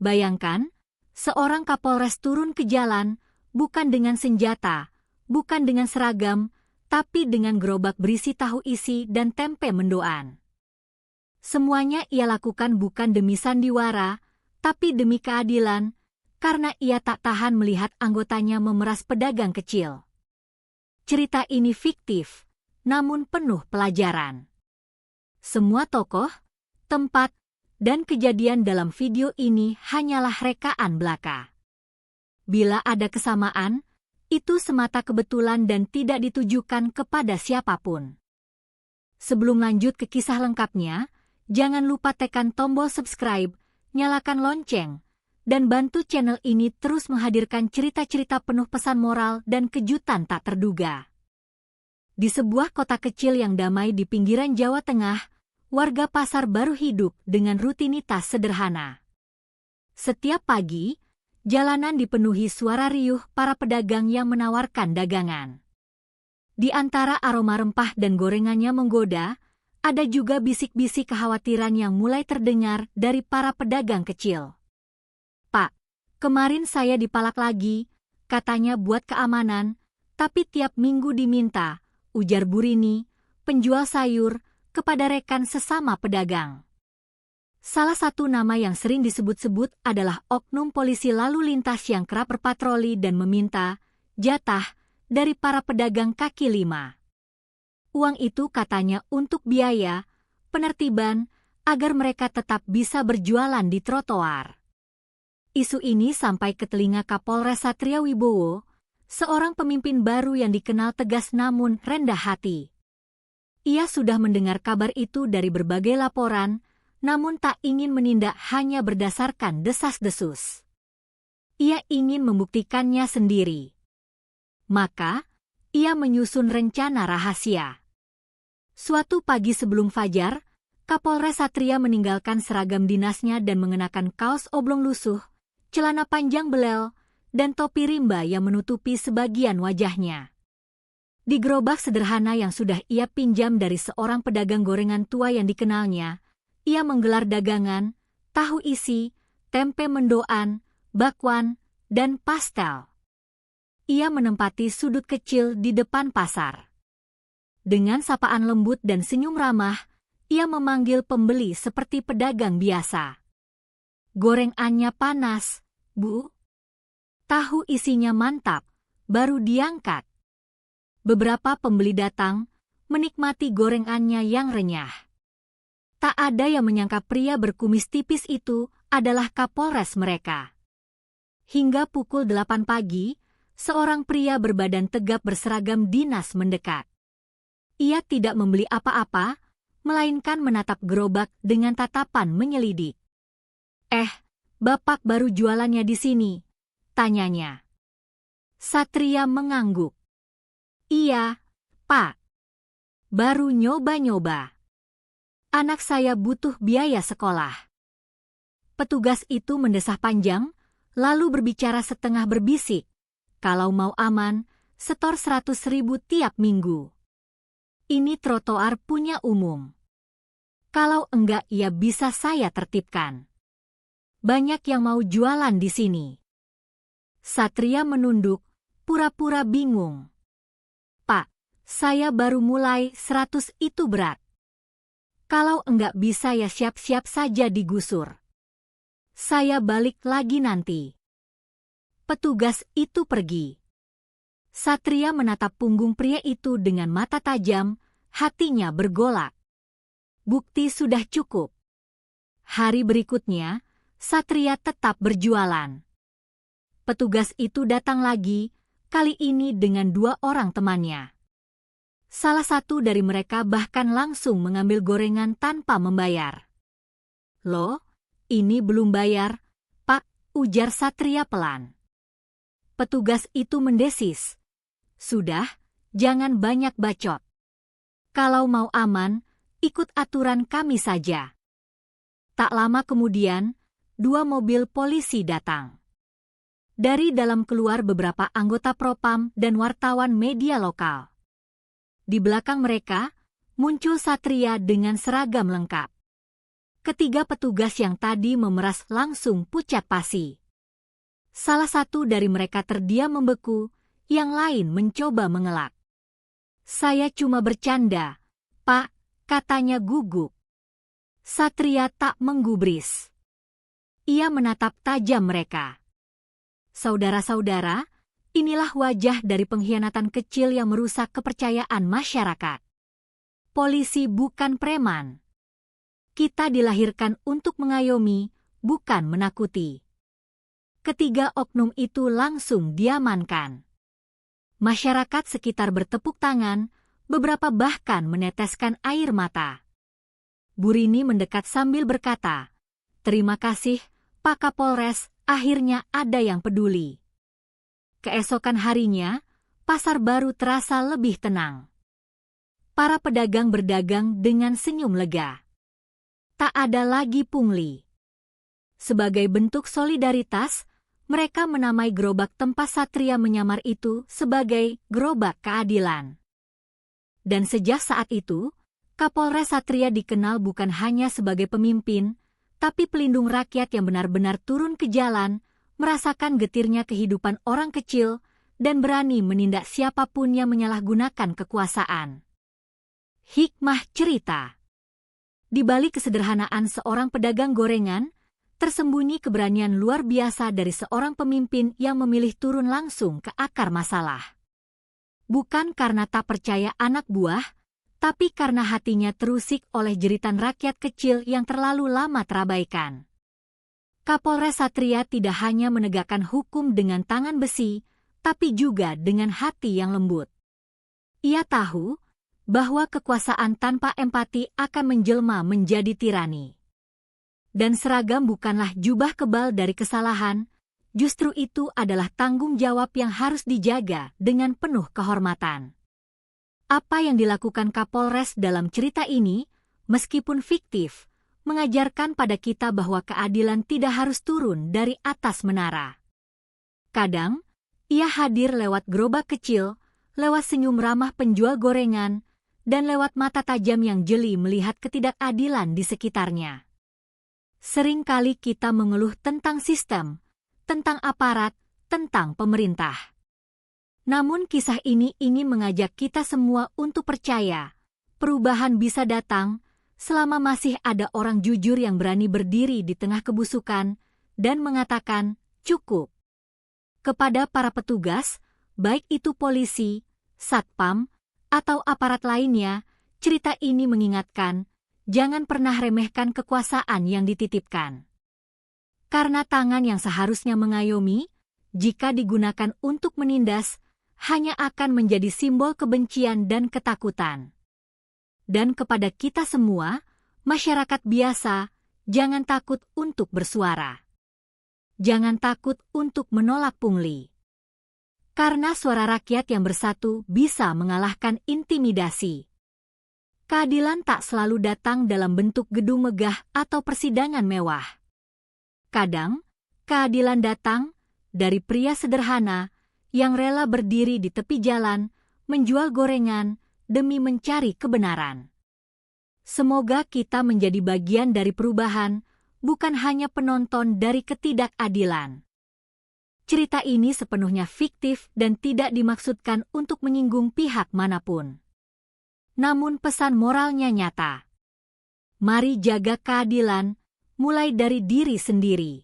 Bayangkan, seorang Kapolres turun ke jalan, bukan dengan senjata, bukan dengan seragam, tapi dengan gerobak berisi tahu isi dan tempe mendoan. Semuanya ia lakukan bukan demi sandiwara, tapi demi keadilan, karena ia tak tahan melihat anggotanya memeras pedagang kecil. Cerita ini fiktif, namun penuh pelajaran. Semua tokoh, tempat, dan kejadian dalam video ini hanyalah rekaan belaka. Bila ada kesamaan, itu semata kebetulan dan tidak ditujukan kepada siapapun. Sebelum lanjut ke kisah lengkapnya, jangan lupa tekan tombol subscribe, nyalakan lonceng, dan bantu channel ini terus menghadirkan cerita-cerita penuh pesan moral dan kejutan tak terduga. Di sebuah kota kecil yang damai di pinggiran Jawa Tengah, warga pasar baru hidup dengan rutinitas sederhana. Setiap pagi, jalanan dipenuhi suara riuh para pedagang yang menawarkan dagangan. Di antara aroma rempah dan gorengannya menggoda, ada juga bisik-bisik kekhawatiran yang mulai terdengar dari para pedagang kecil. "Pak, kemarin saya dipalak lagi," katanya buat keamanan, "tapi tiap minggu diminta," ujar Bu Rini, penjual sayur, kepada rekan sesama pedagang. Salah satu nama yang sering disebut-sebut adalah oknum polisi lalu lintas yang kerap berpatroli dan meminta jatah dari para pedagang kaki lima. Uang itu katanya untuk biaya penertiban agar mereka tetap bisa berjualan di trotoar. Isu ini sampai ke telinga Kapolres Satria Wibowo, seorang pemimpin baru yang dikenal tegas namun rendah hati. Ia sudah mendengar kabar itu dari berbagai laporan, namun tak ingin menindak hanya berdasarkan desas-desus. Ia ingin membuktikannya sendiri. Maka, ia menyusun rencana rahasia. Suatu pagi sebelum fajar, Kapolres Satria meninggalkan seragam dinasnya dan mengenakan kaos oblong lusuh, celana panjang belel, dan topi rimba yang menutupi sebagian wajahnya. Di gerobak sederhana yang sudah ia pinjam dari seorang pedagang gorengan tua yang dikenalnya, ia menggelar dagangan, tahu isi, tempe mendoan, bakwan, dan pastel. Ia menempati sudut kecil di depan pasar. Dengan sapaan lembut dan senyum ramah, ia memanggil pembeli seperti pedagang biasa. "Gorengannya panas, Bu?" Tahu isinya mantap, baru diangkat. Beberapa pembeli datang, menikmati gorengannya yang renyah. Tak ada yang menyangka pria berkumis tipis itu adalah Kapolres mereka. Hingga pukul 8 pagi, seorang pria berbadan tegap berseragam dinas mendekat. Ia tidak membeli apa-apa, melainkan menatap gerobak dengan tatapan menyelidik. Bapak baru jualannya di sini?" tanyanya. Satria mengangguk. "Iya, Pak. Baru nyoba-nyoba. Anak saya butuh biaya sekolah." Petugas itu mendesah panjang, lalu berbicara setengah berbisik. "Kalau mau aman, setor 100.000 tiap minggu. Ini trotoar punya umum. Kalau enggak ya bisa saya tertibkan. Banyak yang mau jualan di sini." Satria menunduk, pura-pura bingung. "Pak, saya baru mulai, 100 itu berat. Kalau enggak bisa ya siap-siap saja digusur. Saya balik lagi nanti." Petugas itu pergi. Satria menatap punggung pria itu dengan mata tajam, hatinya bergolak. Bukti sudah cukup. Hari berikutnya, Satria tetap berjualan. Petugas itu datang lagi, kali ini dengan 2 orang temannya. Salah satu dari mereka bahkan langsung mengambil gorengan tanpa membayar. "Loh, ini belum bayar, Pak," ujar Satria pelan. Petugas itu mendesis. "Sudah, jangan banyak bacot. Kalau mau aman, ikut aturan kami saja." Tak lama kemudian, 2 mobil polisi datang. Dari dalam keluar beberapa anggota Propam dan wartawan media lokal. Di belakang mereka, muncul Satria dengan seragam lengkap. Ketiga petugas yang tadi memeras langsung pucat pasi. Salah satu dari mereka terdiam membeku, yang lain mencoba mengelak. "Saya cuma bercanda, Pak," katanya gugup. Satria tak menggubris. Ia menatap tajam mereka. "Saudara-saudara, inilah wajah dari pengkhianatan kecil yang merusak kepercayaan masyarakat. Polisi bukan preman. Kita dilahirkan untuk mengayomi, bukan menakuti." Ketiga oknum itu langsung diamankan. Masyarakat sekitar bertepuk tangan, beberapa bahkan meneteskan air mata. Burini mendekat sambil berkata, "Terima kasih, Pak Kapolres, akhirnya ada yang peduli." Keesokan harinya, pasar baru terasa lebih tenang. Para pedagang berdagang dengan senyum lega. Tak ada lagi pungli. Sebagai bentuk solidaritas, mereka menamai gerobak tempat Satria menyamar itu sebagai gerobak keadilan. Dan sejak saat itu, Kapolres Satria dikenal bukan hanya sebagai pemimpin, tapi pelindung rakyat yang benar-benar turun ke jalan, merasakan getirnya kehidupan orang kecil, dan berani menindak siapapun yang menyalahgunakan kekuasaan. Hikmah cerita. Di balik kesederhanaan seorang pedagang gorengan, tersembunyi keberanian luar biasa dari seorang pemimpin yang memilih turun langsung ke akar masalah. Bukan karena tak percaya anak buah, tapi karena hatinya terusik oleh jeritan rakyat kecil yang terlalu lama terabaikan. Kapolres Satria tidak hanya menegakkan hukum dengan tangan besi, tapi juga dengan hati yang lembut. Ia tahu bahwa kekuasaan tanpa empati akan menjelma menjadi tirani. Dan seragam bukanlah jubah kebal dari kesalahan, justru itu adalah tanggung jawab yang harus dijaga dengan penuh kehormatan. Apa yang dilakukan Kapolres dalam cerita ini, meskipun fiktif, mengajarkan pada kita bahwa keadilan tidak harus turun dari atas menara. Kadang, ia hadir lewat gerobak kecil, lewat senyum ramah penjual gorengan, dan lewat mata tajam yang jeli melihat ketidakadilan di sekitarnya. Seringkali kita mengeluh tentang sistem, tentang aparat, tentang pemerintah. Namun kisah ini ingin mengajak kita semua untuk percaya, perubahan bisa datang selama masih ada orang jujur yang berani berdiri di tengah kebusukan dan mengatakan, "Cukup." Kepada para petugas, baik itu polisi, satpam, atau aparat lainnya, cerita ini mengingatkan, jangan pernah remehkan kekuasaan yang dititipkan. Karena tangan yang seharusnya mengayomi, jika digunakan untuk menindas, hanya akan menjadi simbol kebencian dan ketakutan. Dan kepada kita semua, masyarakat biasa, jangan takut untuk bersuara. Jangan takut untuk menolak pungli. Karena suara rakyat yang bersatu bisa mengalahkan intimidasi. Keadilan tak selalu datang dalam bentuk gedung megah atau persidangan mewah. Kadang, keadilan datang dari pria sederhana yang rela berdiri di tepi jalan, menjual gorengan demi mencari kebenaran. Semoga kita menjadi bagian dari perubahan, bukan hanya penonton dari ketidakadilan. Cerita ini sepenuhnya fiktif dan tidak dimaksudkan untuk menyinggung pihak manapun. Namun pesan moralnya nyata. Mari jaga keadilan, mulai dari diri sendiri.